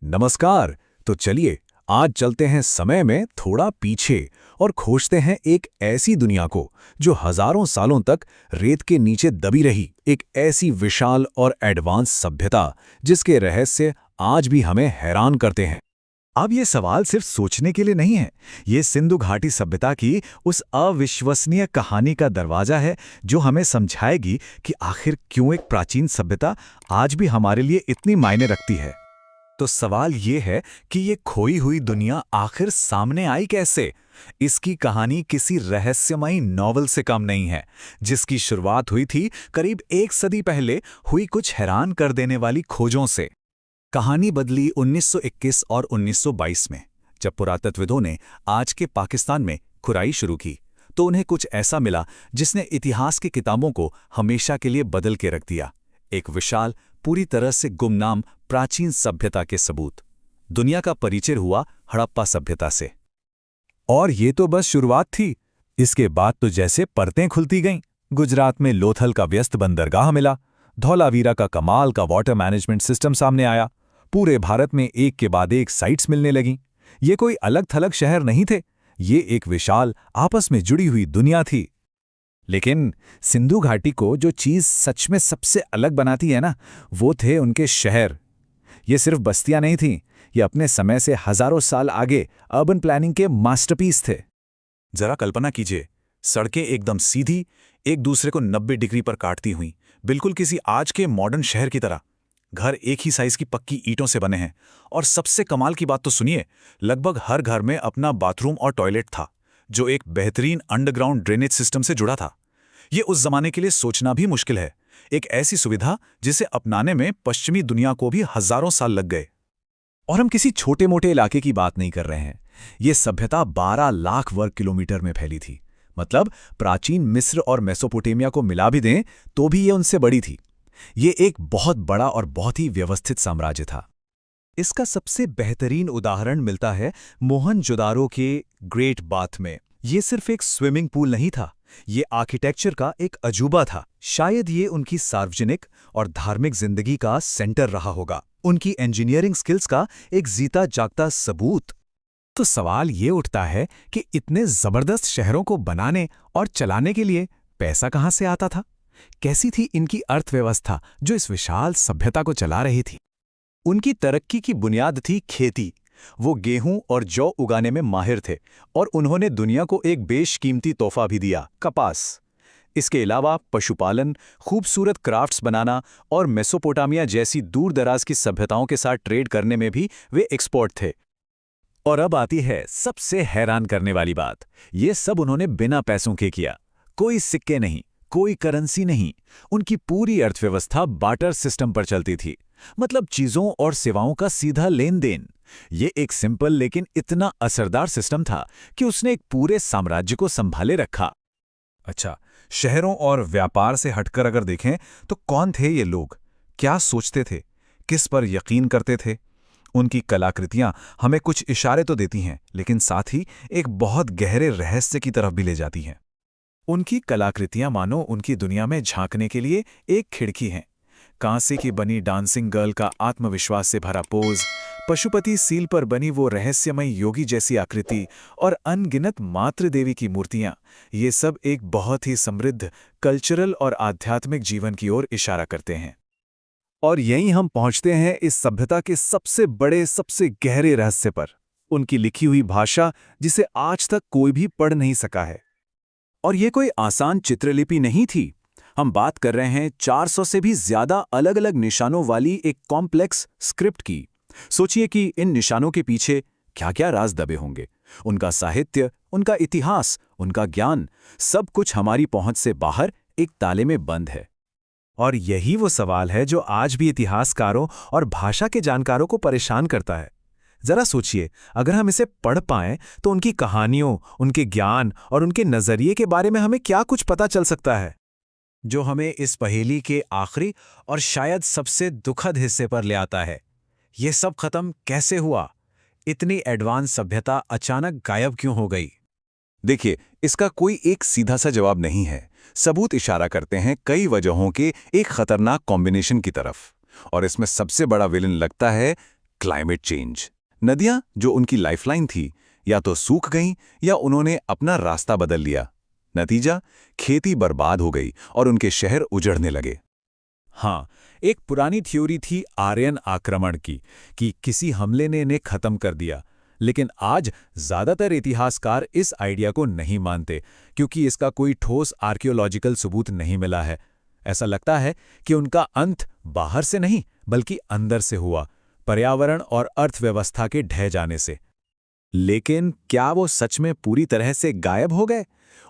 नमस्कार। तो चलिए आज चलते हैं समय में थोड़ा पीछे और खोजते हैं एक ऐसी दुनिया को जो हजारों सालों तक रेत के नीचे दबी रही, एक ऐसी विशाल और एडवांस सभ्यता जिसके रहस्य आज भी हमें हैरान करते हैं। अब ये सवाल सिर्फ सोचने के लिए नहीं है। ये सिंधु घाटी सभ्यता की उस अविश्वसनीय कहानी का दरवाजा है जो हमें समझाएगी कि आखिर क्यों एक प्राचीन सभ्यता आज भी हमारे लिए इतनी मायने रखती है। तो सवाल ये है कि ये खोई हुई दुनिया आखिर सामने आई कैसे? इसकी कहानी किसी रहस्यमयी नॉवल से कम नहीं है, जिसकी शुरुआत हुई थी करीब 1 सदी पहले हुई कुछ हैरान कर देने वाली खोजों से। कहानी बदली 1921 और 1922 में, जब पुरातत्वविदों ने आज के पाकिस्तान में खुदाई शुरू की तो उन्हें कुछ ऐसा मिला जिसने इतिहास की किताबों को हमेशा के लिए बदल के रख दिया। एक विशाल, पूरी तरह से गुमनाम प्राचीन सभ्यता के सबूत। दुनिया का परिचय हुआ हड़प्पा सभ्यता से। और ये तो बस शुरुआत थी। इसके बाद तो जैसे परतें खुलती गईं। गुजरात में लोथल का व्यस्त बंदरगाह मिला, धौलावीरा का कमाल का वाटर मैनेजमेंट सिस्टम सामने आया, पूरे भारत में एक के बाद एक साइट्स मिलने लगीं। ये कोई अलग थलग शहर नहीं थे, ये एक विशाल, आपस में जुड़ी हुई दुनिया थी। लेकिन सिंधु घाटी को जो चीज़ सच में सबसे अलग बनाती है ना, वो थे उनके शहर। ये सिर्फ बस्तियां नहीं थीं, ये अपने समय से हजारों साल आगे अर्बन प्लानिंग के मास्टरपीस थे। जरा कल्पना कीजिए, सड़कें एकदम सीधी, एक दूसरे को 90 डिग्री पर काटती हुई, बिल्कुल किसी आज के मॉडर्न शहर की तरह। घर एक ही साइज की पक्की ईंटों से बने हैं, और सबसे कमाल की बात तो सुनिए, लगभग हर घर में अपना बाथरूम और टॉयलेट था, जो एक बेहतरीन अंडरग्राउंड ड्रेनेज सिस्टम से जुड़ा था। ये उस जमाने के लिए सोचना भी मुश्किल है, एक ऐसी सुविधा जिसे अपनाने में पश्चिमी दुनिया को भी हजारों साल लग गए। और हम किसी छोटे मोटे इलाके की बात नहीं कर रहे हैं। ये सभ्यता 12 लाख वर्ग किलोमीटर में फैली थी। मतलब प्राचीन मिस्र और मेसोपोटामिया को मिला भी दें तो भी ये उनसे बड़ी थी। ये एक बहुत बड़ा और बहुत ही व्यवस्थित साम्राज्य था। इसका सबसे बेहतरीन उदाहरण मिलता है मोहनजोदारो के ग्रेट बाथ में। ये सिर्फ एक स्विमिंग पूल नहीं था, ये आर्किटेक्चर का एक अजूबा था। शायद ये उनकी सार्वजनिक और धार्मिक जिंदगी का सेंटर रहा होगा, उनकी इंजीनियरिंग स्किल्स का एक जीता जागता सबूत। तो सवाल ये उठता है कि इतने जबरदस्त शहरों को बनाने और चलाने के लिए पैसा कहाँ से आता था? कैसी थी इनकी अर्थव्यवस्था जो इस विशाल सभ्यता को चला रही थी? उनकी तरक्की की बुनियाद थी खेती। वो गेहूं और जौ उगाने में माहिर थे, और उन्होंने दुनिया को एक बेशकीमती तोहफा भी दिया, कपास। इसके अलावा पशुपालन, खूबसूरत क्राफ्ट्स बनाना और मेसोपोटामिया जैसी दूर दराज की सभ्यताओं के साथ ट्रेड करने में भी वे एक्सपर्ट थे। और अब आती है सबसे हैरान करने वाली बात, ये सब उन्होंने बिना पैसों के किया। कोई सिक्के नहीं, कोई करेंसी नहीं। उनकी पूरी अर्थव्यवस्था बार्टर सिस्टम पर चलती थी, मतलब चीजों और सेवाओं का सीधा लेन देन। ये एक सिंपल लेकिन इतना असरदार सिस्टम था कि उसने एक पूरे साम्राज्य को संभाले रखा। अच्छा, शहरों और व्यापार से हटकर अगर देखें तो कौन थे ये लोग? क्या सोचते थे? किस पर यकीन करते थे? उनकी कलाकृतियां हमें कुछ इशारे तो देती हैं, लेकिन साथ ही एक बहुत गहरे रहस्य की तरफ भी ले जाती हैं। उनकी कलाकृतियां मानो उनकी दुनिया में झांकने के लिए एक खिड़की हैं। कांसे की बनी डांसिंग गर्ल का आत्मविश्वास से भरा पोज, पशुपति सील पर बनी वो रहस्यमय योगी जैसी आकृति, और अनगिनत मातृ देवी की मूर्तियां, ये सब एक बहुत ही समृद्ध कल्चरल और आध्यात्मिक जीवन की ओर इशारा करते हैं। और यहीं हम पहुंचते हैं इस सभ्यता के सबसे बड़े, सबसे गहरे रहस्य पर, उनकी लिखी हुई भाषा जिसे आज तक कोई भी पढ़ नहीं सका है। और ये कोई आसान चित्रलिपि नहीं थी। हम बात कर रहे हैं 400 से भी ज्यादा अलग अलग निशानों वाली एक कॉम्प्लेक्स स्क्रिप्ट की। सोचिए कि इन निशानों के पीछे क्या क्या राज दबे होंगे। उनका साहित्य, उनका इतिहास, उनका ज्ञान, सब कुछ हमारी पहुंच से बाहर एक ताले में बंद है। और यही वो सवाल है जो आज भी इतिहासकारों और भाषा के जानकारों को परेशान करता है। जरा सोचिए, अगर हम इसे पढ़ पाएं तो उनकी कहानियों, उनके ज्ञान और उनके नजरिए के बारे में हमें क्या कुछ पता चल सकता है, जो हमें इस पहेली के आखिरी और शायद सबसे दुखद हिस्से पर ले आता है। ये सब खत्म कैसे हुआ? इतनी एडवांस सभ्यता अचानक गायब क्यों हो गई? देखिए, इसका कोई एक सीधा सा जवाब नहीं है। सबूत इशारा करते हैं कई वजहों के एक खतरनाक कॉम्बिनेशन की तरफ, और इसमें सबसे बड़ा विलन लगता है क्लाइमेट चेंज। नदियां जो उनकी लाइफलाइन थी, या तो सूख गईं या उन्होंने अपना रास्ता बदल लिया। नतीजा, खेती बर्बाद हो गई और उनके शहर उजड़ने लगे। हाँ, एक पुरानी थ्योरी थी आर्यन आक्रमण की, कि किसी हमले ने इन्हें खत्म कर दिया। लेकिन आज ज्यादातर इतिहासकार इस आइडिया को नहीं मानते, क्योंकि इसका कोई ठोस आर्कियोलॉजिकल सबूत नहीं मिला है। ऐसा लगता है कि उनका अंत बाहर से नहीं, बल्कि अंदर से हुआ, पर्यावरण और अर्थव्यवस्था के ढह जाने से। लेकिन क्या वो सच में पूरी तरह से गायब हो गए?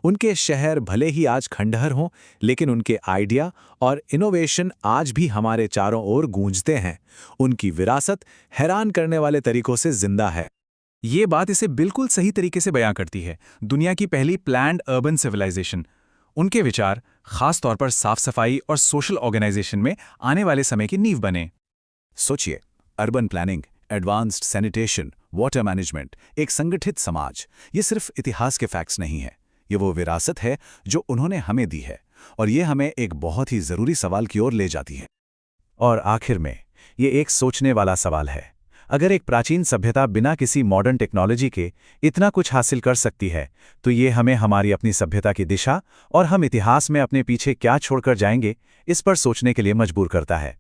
उनके शहर भले ही आज खंडहर हों, लेकिन उनके आइडिया और इनोवेशन आज भी हमारे चारों ओर गूंजते हैं। उनकी विरासत हैरान करने वाले तरीकों से जिंदा है। ये बात इसे बिल्कुल सही तरीके से बयां करती है। दुनिया की पहली प्लैन्ड अर्बन सिविलाइजेशन। उनके विचार खास तौर पर साफ सफाई और सोशल ऑर्गेनाइजेशन में आने वाले समय की नींव बने। सोचिए, urban planning, advanced sanitation, water management, एक संगठित समाज। ये सिर्फ इतिहास के फैक्ट्स नहीं है, ये वो विरासत है जो उन्होंने हमें दी है। और ये हमें एक बहुत ही जरूरी सवाल की ओर ले जाती है। और आखिर में, ये एक सोचने वाला सवाल है। अगर एक प्राचीन सभ्यता बिना किसी मॉडर्न टेक्नोलॉजी के इतना कुछ हासिल कर सकती है, तो ये हमें हमारी अपनी सभ्यता की दिशा और हम इतिहास में अपने पीछे क्या छोड़कर जाएंगे, इस पर सोचने के लिए मजबूर करता है।